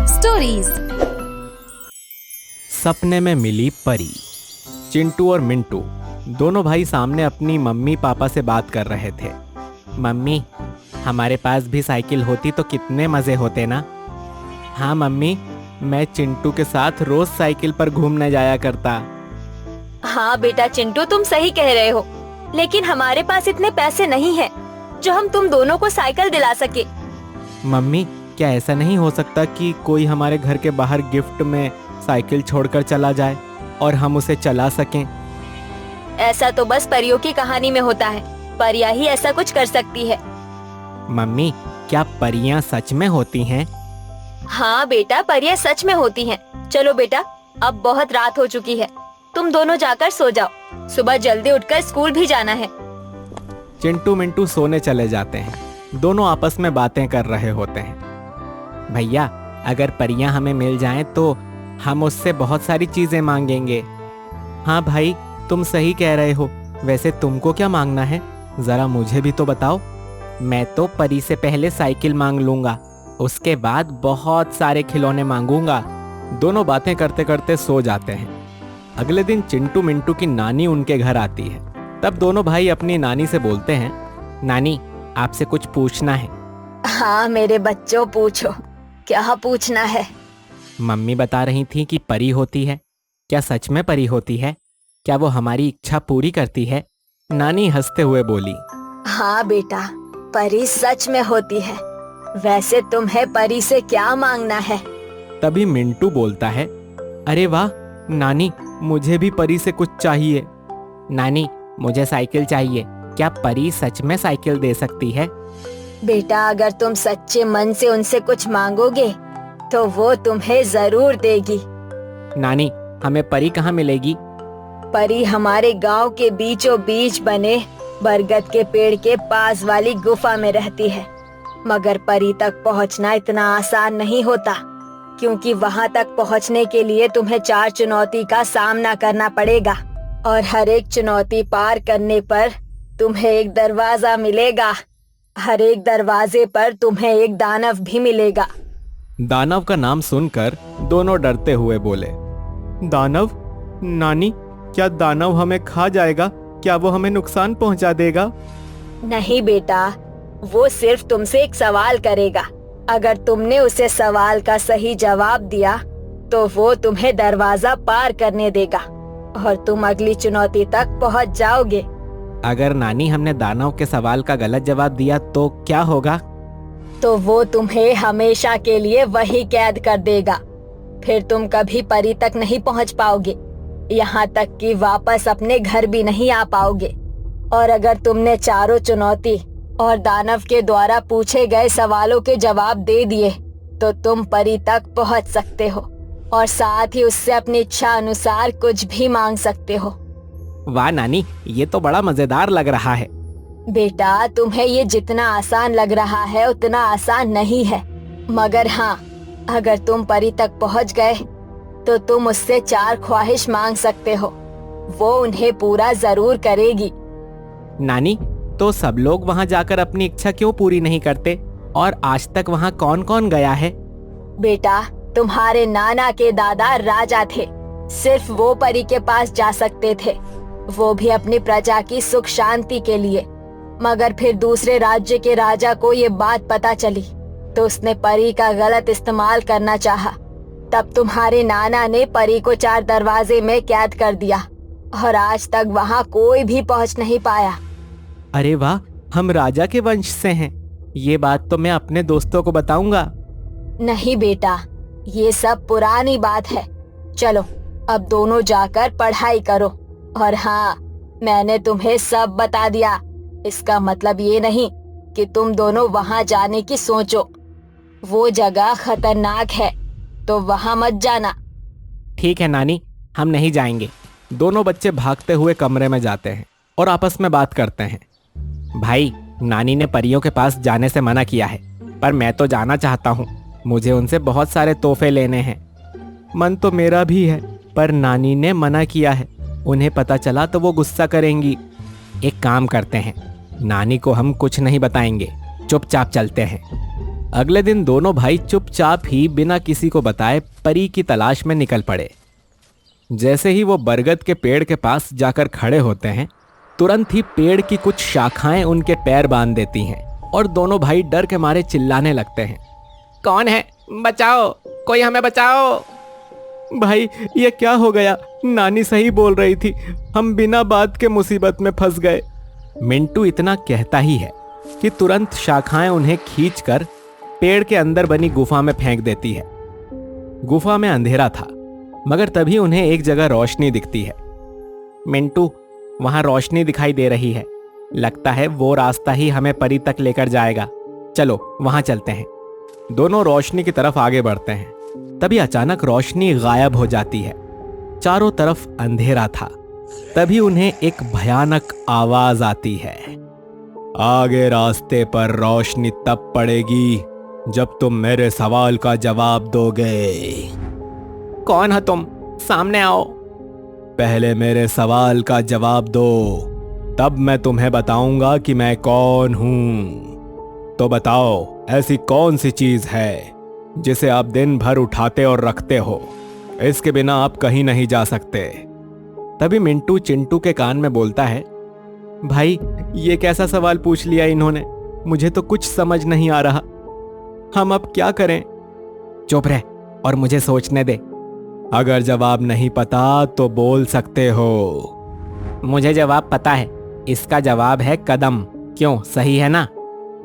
Stories. सपने में मिली परी। चिंटू और मिंटू दोनों भाई सामने अपनी मम्मी पापा से बात कर रहे थे। मम्मी, हमारे पास भी साइकिल होती तो कितने मजे होते ना। हाँ मम्मी, मैं चिंटू के साथ रोज साइकिल पर घूमने जाया करता। हाँ बेटा चिंटू, तुम सही कह रहे हो, लेकिन हमारे पास इतने पैसे नहीं हैं जो हम तुम दोनों को साइकिल दिला सके। मम्मी, क्या ऐसा नहीं हो सकता कि कोई हमारे घर के बाहर गिफ्ट में साइकिल छोड़कर चला जाए और हम उसे चला सकें? ऐसा तो बस परियों की कहानी में होता है, परियां ही ऐसा कुछ कर सकती है। मम्मी, क्या परियां सच में होती हैं? हाँ बेटा, परियां सच में होती हैं। चलो बेटा, अब बहुत रात हो चुकी है, तुम दोनों जाकर सो जाओ, सुबह जल्दी उठकर स्कूल भी जाना है। चिंटू मिंटू सोने चले जाते हैं। दोनों आपस में बातें कर रहे होते हैं। भैया, अगर परियां हमें मिल जाएं तो हम उससे बहुत सारी चीजें मांगेंगे। हाँ भाई, तुम सही कह रहे हो। वैसे तुमको क्या मांगना है, जरा मुझे भी तो बताओ। मैं तो परी से पहले साइकिल मांग लूंगा, उसके बाद बहुत सारे खिलौने मांगूंगा। दोनों बातें करते करते सो जाते हैं। अगले दिन चिंटू मिंटू की नानी उनके घर आती है। तब दोनों भाई अपनी नानी से बोलते हैं, नानी, आपसे कुछ पूछना है। हाँ मेरे बच्चों, पूछो, क्या पूछना है? मम्मी बता रही थी कि परी होती है। क्या सच में परी होती है? क्या वो हमारी इच्छा पूरी करती है? नानी हंसते हुए बोली, हाँ बेटा, परी सच में होती है। वैसे तुम्हें परी से क्या मांगना है? तभी मिंटू बोलता है, अरे वाह नानी, मुझे भी परी से कुछ चाहिए। नानी, मुझे साइकिल चाहिए। क्या परी सच में साइकिल दे सकती है? बेटा, अगर तुम सच्चे मन से उनसे कुछ मांगोगे तो वो तुम्हें जरूर देगी। नानी, हमें परी कहाँ मिलेगी? परी हमारे गांव के बीचों बीच बने बरगद के पेड़ के पास वाली गुफा में रहती है। मगर परी तक पहुंचना इतना आसान नहीं होता, क्योंकि वहां तक पहुंचने के लिए तुम्हें 4 चुनौती का सामना करना पड़ेगा, और हर एक चुनौती पार करने पर तुम्हें एक दरवाजा मिलेगा। हर एक दरवाजे पर तुम्हें एक दानव भी मिलेगा। दानव का नाम सुनकर दोनों डरते हुए बोले, दानव? नानी, क्या दानव हमें खा जाएगा? क्या वो हमें नुकसान पहुंचा देगा? नहीं बेटा, वो सिर्फ तुमसे एक सवाल करेगा। अगर तुमने उसे सवाल का सही जवाब दिया तो वो तुम्हें दरवाजा पार करने देगा और तुम अगली चुनौती तक पहुंच जाओगे। अगर नानी, हमने दानव के सवाल का गलत जवाब दिया तो क्या होगा? तो वो तुम्हें हमेशा के लिए वही कैद कर देगा। फिर तुम कभी परी तक नहीं पहुंच पाओगे, यहाँ तक कि वापस अपने घर भी नहीं आ पाओगे। और अगर तुमने चारों चुनौती और दानव के द्वारा पूछे गए सवालों के जवाब दे दिए तो तुम परी तक पहुंच सकते हो, और साथ ही उससे अपनी इच्छा अनुसार कुछ भी मांग सकते हो। वाह नानी, ये तो बड़ा मजेदार लग रहा है। बेटा, तुम्हें ये जितना आसान लग रहा है उतना आसान नहीं है। मगर हाँ, अगर तुम परी तक पहुंच गए तो तुम उससे 4 ख्वाहिश मांग सकते हो, वो उन्हें पूरा जरूर करेगी। नानी, तो सब लोग वहां जाकर अपनी इच्छा क्यों पूरी नहीं करते? और आज तक वहां कौन कौन गया है? बेटा, तुम्हारे नाना के दादा राजा थे, सिर्फ वो परी के पास जा सकते थे, वो भी अपनी प्रजा की सुख शांति के लिए। मगर फिर दूसरे राज्य के राजा को ये बात पता चली तो उसने परी का गलत इस्तेमाल करना चाहा। तब तुम्हारे नाना ने परी को 4 दरवाजे में कैद कर दिया और आज तक वहां कोई भी पहुंच नहीं पाया। अरे वाह, हम राजा के वंश से हैं। ये बात तो मैं अपने दोस्तों को बताऊंगा। नहीं बेटा, ये सब पुरानी बात है। चलो, अब दोनों जाकर पढ़ाई करो। और हाँ, मैंने तुम्हें सब बता दिया। इसका मतलब ये नहीं कि तुम दोनों वहां जाने की सोचो। वो जगह खतरनाक है, तो वहां मत जाना। ठीक है नानी, हम नहीं जाएंगे। दोनों बच्चे भागते हुए कमरे में जाते हैं और आपस में बात करते हैं। भाई, नानी ने परियों के पास जाने से मना किया है, पर मैं तो जाना चाहता हूँ। मुझे उनसे बहुत सारे तोहफे लेने हैं। मन तो मेरा भी है, पर नानी ने मना किया है। उन्हें पता चला तो वो गुस्सा करेंगी। एक काम करते हैं, नानी को हम कुछ नहीं बताएंगे, चुपचाप चलते हैं। अगले दिन दोनों भाई चुपचाप ही बिना किसी को बताए परी की तलाश में निकल पड़े। जैसे ही वो बरगद के पेड़ के पास जाकर खड़े होते हैं, तुरंत ही पेड़ की कुछ शाखाएं उनके पैर बांध देती हैं और दोनों भाई डर के मारे चिल्लाने लगते हैं। कौन है? बचाओ, कोई हमें बचाओ। भाई ये क्या हो गया? नानी सही बोल रही थी, हम बिना बात के मुसीबत में फंस गए। मिंटू इतना कहता ही है कि तुरंत शाखाएं उन्हें खींचकर पेड़ के अंदर बनी गुफा में फेंक देती है। गुफा में अंधेरा था, मगर तभी उन्हें एक जगह रोशनी दिखती है। मिंटू, वहां रोशनी दिखाई दे रही है, लगता है वो रास्ता ही हमें परी तक लेकर जाएगा। चलो वहां चलते हैं। दोनों रोशनी की तरफ आगे बढ़ते हैं। तभी अचानक रोशनी गायब हो जाती है। चारों तरफ अंधेरा था। तभी उन्हें एक भयानक आवाज आती है। आगे रास्ते पर रोशनी तब पड़ेगी जब तुम मेरे सवाल का जवाब दोगे। कौन हो तुम? सामने आओ। पहले मेरे सवाल का जवाब दो, तब मैं तुम्हें बताऊंगा कि मैं कौन हूं। तो बताओ, ऐसी कौन सी चीज है जिसे आप दिन भर उठाते और रखते हो? इसके बिना आप कहीं नहीं जा सकते। तभी मिंटू चिंटू के कान में बोलता है, भाई ये कैसा सवाल पूछ लिया इन्होंने, मुझे तो कुछ समझ नहीं आ रहा, हम अब क्या करें? चुप रह और मुझे सोचने दे। अगर जवाब नहीं पता तो बोल सकते हो। मुझे जवाब पता है, इसका जवाब है कदम। क्यों, सही है ना?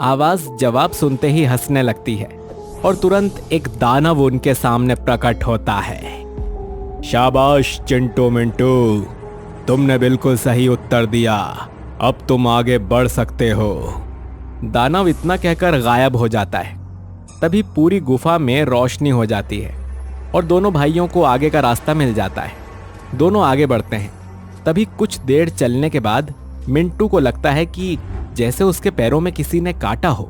आवाज जवाब सुनते ही हंसने लगती है और तुरंत एक दानव उनके सामने प्रकट होता है। शाबाश चिंटू मिंटू, तुमने बिल्कुल सही उत्तर दिया, अब तुम आगे बढ़ सकते हो। दानव इतना कहकर गायब हो जाता है। तभी पूरी गुफा में रोशनी हो जाती है और दोनों भाइयों को आगे का रास्ता मिल जाता है। दोनों आगे बढ़ते हैं। तभी कुछ देर चलने के बाद मिंटू को लगता है कि जैसे उसके पैरों में किसी ने काटा हो।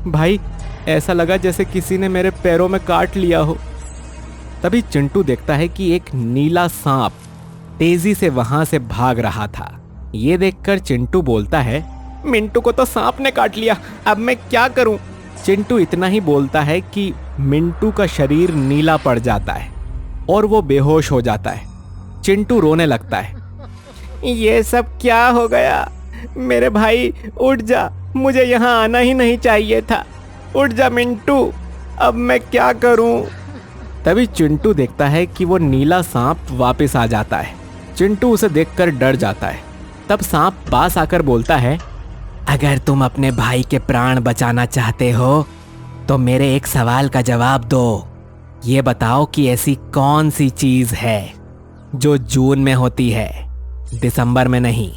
भाई ऐसा लगा जैसे किसी ने मेरे पैरों में काट लिया हो। तभी चिंटू देखता है कि एक नीला सांप तेजी से वहां से भाग रहा था। ये देखकर चिंटू बोलता है, मिंटू को तो सांप ने काट लिया, अब मैं क्या करूं? चिंटू इतना ही बोलता है कि मिंटू का शरीर नीला पड़ जाता है और वो बेहोश हो जाता है। चिंटू रोने लगता है, ये सब क्या हो गया? मेरे भाई उठ जा, मुझे यहाँ आना ही नहीं चाहिए था। उठ जा मिंटू, अब मैं क्या करूं? तभी चिंटू देखता है कि वो नीला सांप वापस आ जाता है। चिंटू उसे देखकर डर जाता है। तब सांप पास आकर बोलता है, अगर तुम अपने भाई के प्राण बचाना चाहते हो तो मेरे एक सवाल का जवाब दो। ये बताओ कि ऐसी कौन सी चीज है जो जून में होती है, दिसंबर में नहीं,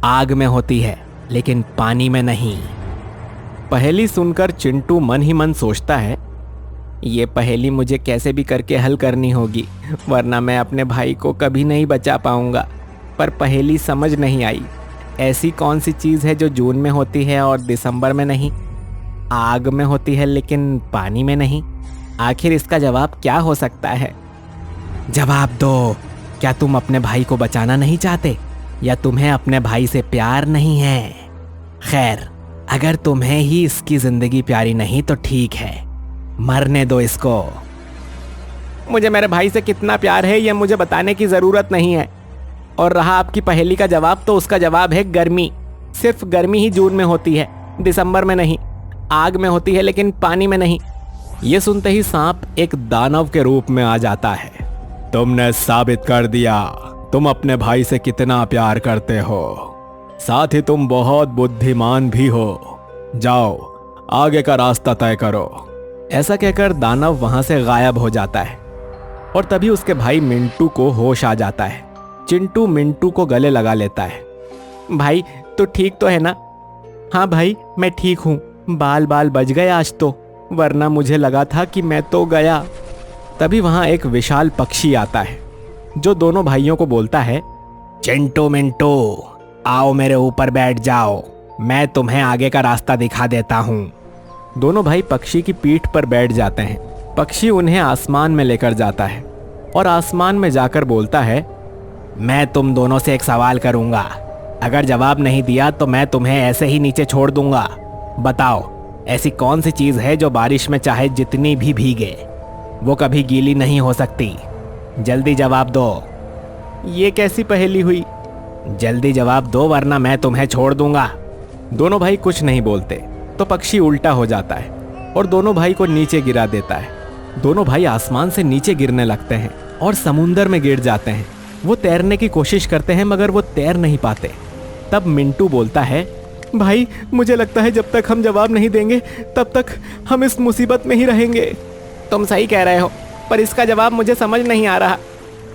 आग में होती है लेकिन पानी में नहीं। पहेली सुनकर चिंटू मन ही मन सोचता है, ये पहेली मुझे कैसे भी करके हल करनी होगी, वरना मैं अपने भाई को कभी नहीं बचा पाऊंगा। पर पहेली समझ नहीं आई। ऐसी कौन सी चीज़ है जो जून में होती है और दिसंबर में नहीं, आग में होती है लेकिन पानी में नहीं? आखिर इसका जवाब क्या हो सकता है? जवाब दो। क्या तुम अपने भाई को बचाना नहीं चाहते या तुम्हें अपने भाई से प्यार नहीं है? खैर, अगर तुम्हें ही इसकी जिंदगी प्यारी नहीं तो ठीक है, मरने दो इसको। मुझे मेरे भाई से कितना प्यार है यह मुझे बताने की जरूरत नहीं है। और रहा आपकी पहेली का जवाब, तो उसका जवाब है गर्मी। सिर्फ गर्मी ही जून में होती है, दिसंबर में नहीं। आग में होती है लेकिन पानी में नहीं। ये सुनते ही सांप एक दानव के रूप में आ जाता है। तुमने साबित कर दिया तुम अपने भाई से कितना प्यार करते हो, साथ ही तुम बहुत बुद्धिमान भी हो। जाओ आगे का रास्ता तय करो। ऐसा कहकर दानव वहां से गायब हो जाता है और तभी उसके भाई मिंटू को होश आ जाता है। चिंटू मिंटू को गले लगा लेता है। भाई तो ठीक तो है ना? हाँ भाई मैं ठीक हूँ, बाल बाल बच गए आज तो, वरना मुझे लगा था कि मैं तो गया। तभी वहां एक विशाल पक्षी आता है जो दोनों भाइयों को बोलता है, चिंटू मिंटू आओ मेरे ऊपर बैठ जाओ, मैं तुम्हें आगे का रास्ता दिखा देता हूँ। दोनों भाई पक्षी की पीठ पर बैठ जाते हैं। पक्षी उन्हें आसमान में लेकर जाता है और आसमान में जाकर बोलता है, मैं तुम दोनों से एक सवाल करूंगा, अगर जवाब नहीं दिया तो मैं तुम्हें ऐसे ही नीचे छोड़ दूंगा। बताओ ऐसी कौन सी चीज है जो बारिश में चाहे जितनी भी भीगे वो कभी गीली नहीं हो सकती? जल्दी जवाब दो। ये कैसी पहेली हुई? जल्दी जवाब दो वरना मैं तुम्हें छोड़ दूंगा। दोनों भाई कुछ नहीं बोलते तो पक्षी उल्टा हो जाता है और दोनों भाई को नीचे गिरा देता है। दोनों भाई आसमान से नीचे गिरने लगते हैं और समुंदर में गिर जाते हैं। वो तैरने की कोशिश करते हैं मगर वो तैर नहीं पाते। तब मिंटू बोलता है, भाई मुझे लगता है जब तक हम जवाब नहीं देंगे तब तक हम इस मुसीबत में ही रहेंगे। तुम सही कह रहे हो, पर इसका जवाब मुझे समझ नहीं आ रहा।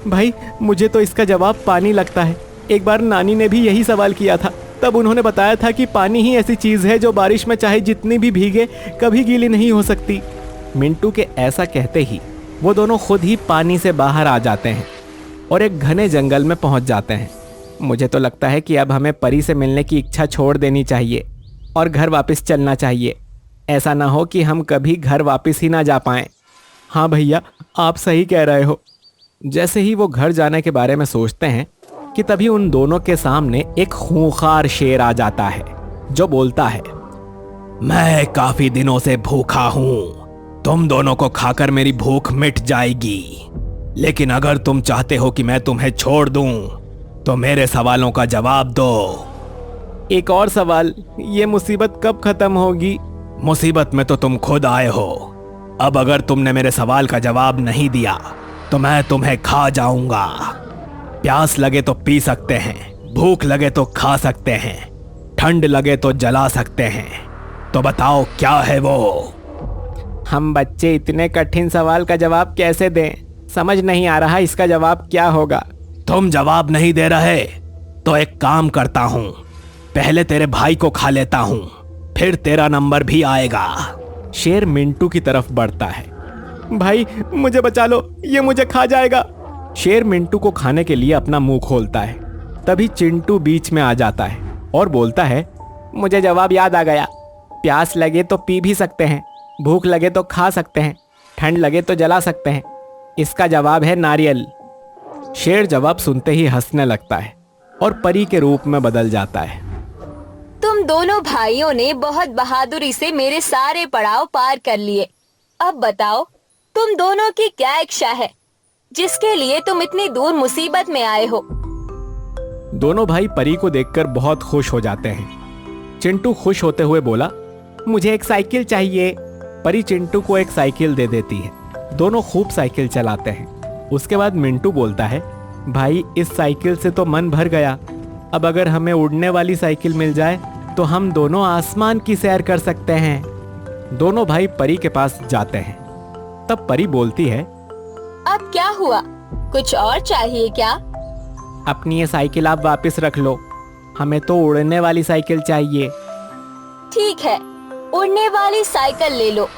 भाई मुझे तो इसका जवाब पानी लगता है। एक बार नानी ने भी यही सवाल किया था, तब उन्होंने बताया था कि पानी ही ऐसी चीज है जो बारिश में चाहे जितनी भी भीगे कभी गीली नहीं हो सकती। मिंटू के ऐसा कहते ही वो दोनों खुद ही पानी से बाहर आ जाते हैं और एक घने जंगल में पहुंच जाते हैं। मुझे तो लगता है कि अब हमें परी से मिलने की इच्छा छोड़ देनी चाहिए और घर वापस चलना चाहिए। ऐसा ना हो कि हम कभी घर वापस ही ना जा पाएं। हाँ भैया, आप सही कह रहे हो। जैसे ही वो घर जाने के बारे में सोचते हैं कि तभी उन दोनों के सामने एक खूंखार शेर आ जाता है जो बोलता है, मैं काफी दिनों से भूखा हूं। तुम दोनों को खाकर मेरी भूख मिट जाएगी, लेकिन अगर तुम चाहते हो कि मैं तुम्हें छोड़ दूं तो मेरे सवालों का जवाब दो। एक और सवाल, ये मुसीबत कब खत्म होगी? मुसीबत में तो तुम खुद आए हो। अब अगर तुमने मेरे सवाल का जवाब नहीं दिया तो मैं तुम्हें खा जाऊंगा। प्यास लगे तो पी सकते हैं, भूख लगे तो खा सकते हैं, ठंड लगे तो जला सकते हैं। तो बताओ क्या है वो? हम बच्चे इतने कठिन सवाल का जवाब कैसे दें? समझ नहीं आ रहा इसका जवाब क्या होगा। तुम जवाब नहीं दे रहे तो एक काम करता हूं, पहले तेरे भाई को खा लेता हूं, फिर तेरा नंबर भी आएगा। शेर मिंटू की तरफ बढ़ता है। भाई मुझे बचा लो, ये मुझे खा जाएगा। शेर मिंटू को खाने के लिए अपना मुंह खोलता है। तभी चिंटू बीच में आ जाता है और बोलता है, मुझे जवाब याद आ गया। प्यास लगे तो पी भी सकते हैं, भूख लगे तो खा सकते हैं, ठंड लगे तो जला सकते हैं। इसका जवाब है नारियल। शेर जवाब सुनते ही हंसने लगता है और परी के रूप में बदल जाता है। तुम दोनों भाइयों ने बहुत बहादुरी से मेरे सारे पड़ाव पार कर लिए। अब बताओ तुम दोनों की क्या इच्छा है जिसके लिए तुम इतनी दूर मुसीबत में आए हो? दोनों भाई परी को देखकर बहुत खुश हो जाते हैं। चिंटू खुश होते हुए बोला, मुझे एक साइकिल चाहिए। परी चिंटू को एक साइकिल दे देती है। दोनों खूब साइकिल चलाते हैं। उसके बाद मिंटू बोलता है, भाई इस साइकिल से तो मन भर गया। अब अगर हमें उड़ने वाली साइकिल मिल जाए तो हम दोनों आसमान की सैर कर सकते हैं। दोनों भाई परी के पास जाते हैं। तब परी बोलती है, अब क्या हुआ, कुछ और चाहिए क्या? अपनी ये साइकिल आप वापस रख लो, हमें तो उड़ने वाली साइकिल चाहिए। ठीक है, उड़ने वाली साइकिल ले लो।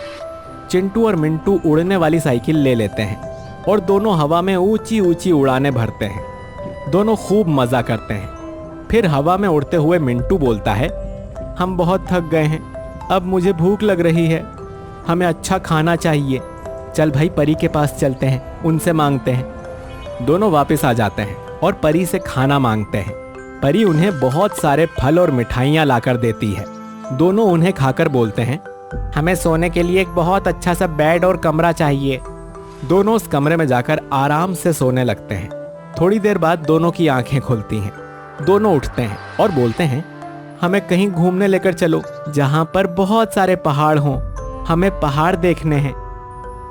चिंटू और मिंटू उड़ने वाली साइकिल ले लेते हैं और दोनों हवा में ऊंची ऊंची उड़ानें भरते हैं। दोनों खूब मजा करते हैं। फिर हवा में उड़ते हुए मिंटू बोलता है, हम बहुत थक गए हैं, अब मुझे भूख लग रही है, हमें अच्छा खाना चाहिए। चल भाई परी के पास चलते हैं, उनसे मांगते हैं। दोनों वापस आ जाते हैं और परी से खाना मांगते हैं। परी उन्हें बहुत सारे फल और मिठाइयाँ लाकर देती है। दोनों उन्हें खाकर बोलते हैं, हमें सोने के लिए एक बहुत अच्छा सा बेड और कमरा चाहिए। दोनों उस कमरे में जाकर आराम से सोने लगते हैं। थोड़ी देर बाद दोनों की आंखें खुलती हैं। दोनों उठते हैं और बोलते हैं, हमें कहीं घूमने लेकर चलो जहाँ पर बहुत सारे पहाड़ हों, हमें पहाड़ देखने हैं।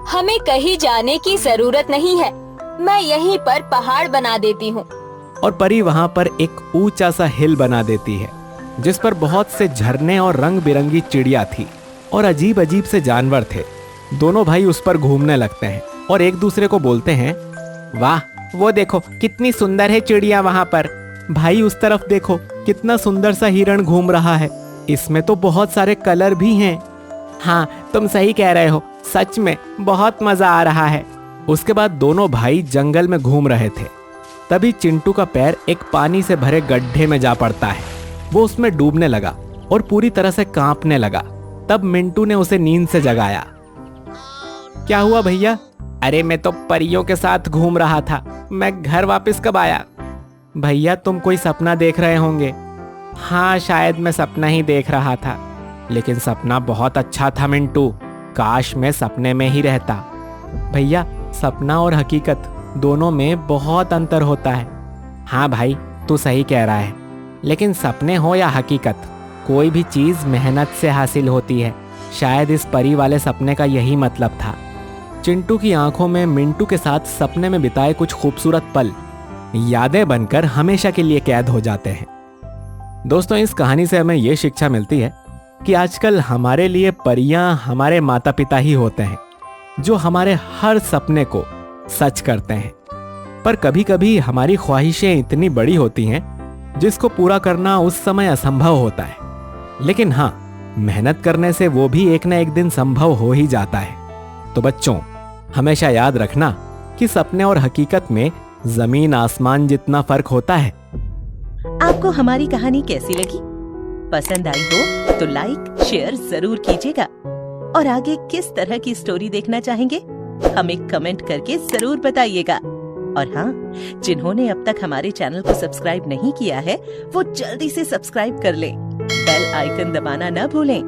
हमें कहीं जाने की जरूरत नहीं है, मैं यहीं पर पहाड़ बना देती हूँ। और परी वहाँ पर एक ऊंचा सा हिल बना देती है जिस पर बहुत से झरने और रंग बिरंगी चिड़िया थी और अजीब अजीब से जानवर थे। दोनों भाई उस पर घूमने लगते हैं और एक दूसरे को बोलते हैं, वाह वो देखो कितनी सुंदर है चिड़िया वहाँ पर। भाई उस तरफ देखो कितना सुंदर सा हिरण घूम रहा है, इसमें तो बहुत सारे कलर भी हैं। हाँ तुम सही कह रहे हो, सच में बहुत मजा आ रहा है। उसके बाद दोनों भाई जंगल में घूम रहे थे। तभी चिंटू का पैर एक पानी से भरे गड्ढे में जा पड़ता है। वो उसमें डूबने लगा और पूरी तरह से कांपने लगा। तब मिंटू ने उसे नींद से जगाया। क्या हुआ भैया? अरे मैं तो परियों के साथ घूम रहा था, मैं घर वापस कब आया? भैया तुम कोई सपना देख रहे होंगे। हाँ शायद मैं सपना ही देख रहा था। लेकिन सपना बहुत अच्छा था मिंटू, काश मैं सपने में ही रहता। भैया, सपना और हकीकत दोनों में बहुत अंतर होता है। हाँ भाई, तू सही कह रहा है, लेकिन सपने हो या हकीकत, कोई भी चीज़ मेहनत से हासिल होती है। शायद इस परी वाले सपने का यही मतलब था। चिंटू की आंखों में मिंटू के साथ सपने में बिताए कुछ खूबसूरत पल यादें बनकर हमेशा के लिए कैद हो जाते हैं। दोस्तों, इस कहानी से हमें ये शिक्षा मिलती है कि आजकल हमारे लिए परियां हमारे माता पिता ही होते हैं, जो हमारे हर सपने को सच करते हैं। पर कभी कभी हमारी ख्वाहिशें इतनी बड़ी होती हैं जिसको पूरा करना उस समय असंभव होता है, लेकिन हाँ, मेहनत करने से वो भी एक न एक दिन संभव हो ही जाता है। तो बच्चों, हमेशा याद रखना कि सपने और हकीकत में जमीन आसमान जितना फर्क होता है। आपको हमारी कहानी कैसी लगी? पसंद आई हो तो लाइक शेयर जरूर कीजिएगा, और आगे किस तरह की स्टोरी देखना चाहेंगे हमें कमेंट करके जरूर बताइएगा। और हाँ, जिन्होंने अब तक हमारे चैनल को सब्सक्राइब नहीं किया है वो जल्दी से सब्सक्राइब कर लें, बेल आइकन दबाना न भूलें